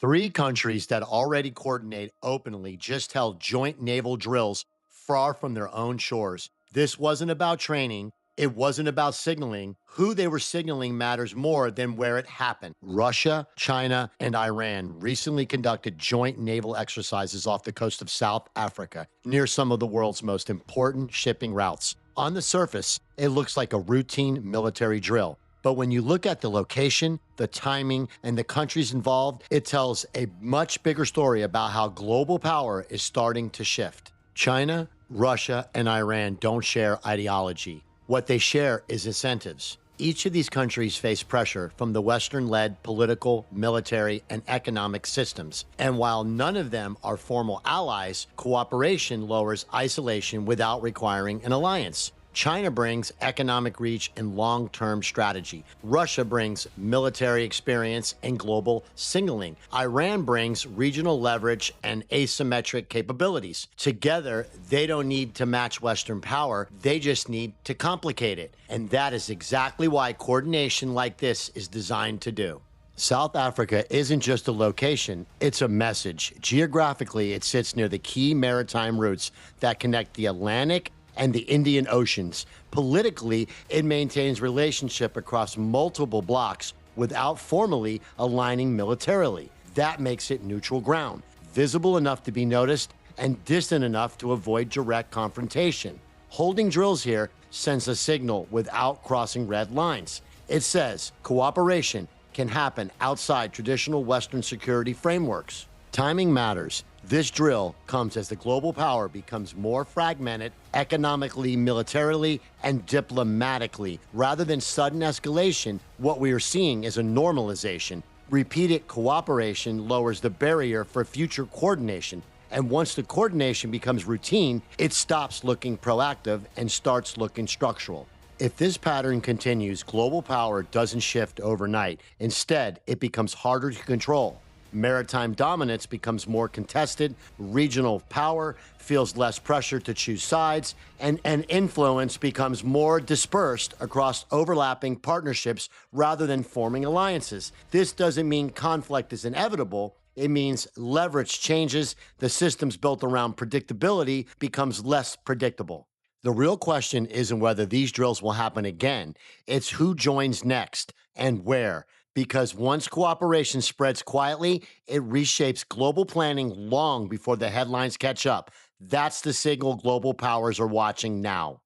Three countries that already coordinate openly just held joint naval drills far from their own shores. This wasn't about training. It wasn't about signaling. Who they were signaling matters more than where it happened. Russia, China, and Iran recently conducted joint naval exercises off the coast of South Africa, near some of the world's most important shipping routes. On the surface, it looks like a routine military drill. But when you look at the location, the timing, and the countries involved, it tells a much bigger story about how global power is starting to shift. China, Russia, and Iran don't share ideology. What they share is incentives. Each of these countries face pressure from the Western-led political, military, and economic systems. And while none of them are formal allies, cooperation lowers isolation without requiring an alliance. China brings economic reach and long-term strategy. Russia brings military experience and global signaling. Iran brings regional leverage and asymmetric capabilities. Together, they don't need to match Western power. They just need to complicate it. And that is exactly why coordination like this is designed to do. South Africa isn't just a location, it's a message. Geographically, it sits near the key maritime routes that connect the Atlantic and the Indian Oceans. Politically, it maintains relationship across multiple blocks without formally aligning militarily. That makes it neutral ground, visible enough to be noticed and distant enough to avoid direct confrontation. Holding drills here sends a signal without crossing red lines. It says cooperation can happen outside traditional Western security frameworks. Timing matters. This drill comes as the global power becomes more fragmented economically, militarily, and diplomatically. Rather than sudden escalation, what we are seeing is a normalization. Repeated cooperation lowers the barrier for future coordination. And once the coordination becomes routine, it stops looking proactive and starts looking structural. If this pattern continues, global power doesn't shift overnight. Instead, it becomes harder to control. Maritime dominance becomes more contested, regional power feels less pressure to choose sides, and influence becomes more dispersed across overlapping partnerships rather than forming alliances. This doesn't mean conflict is inevitable. It means leverage changes, the systems built around predictability becomes less predictable. The real question isn't whether these drills will happen again, it's who joins next and where. Because once cooperation spreads quietly, it reshapes global planning long before the headlines catch up. That's the signal global powers are watching now.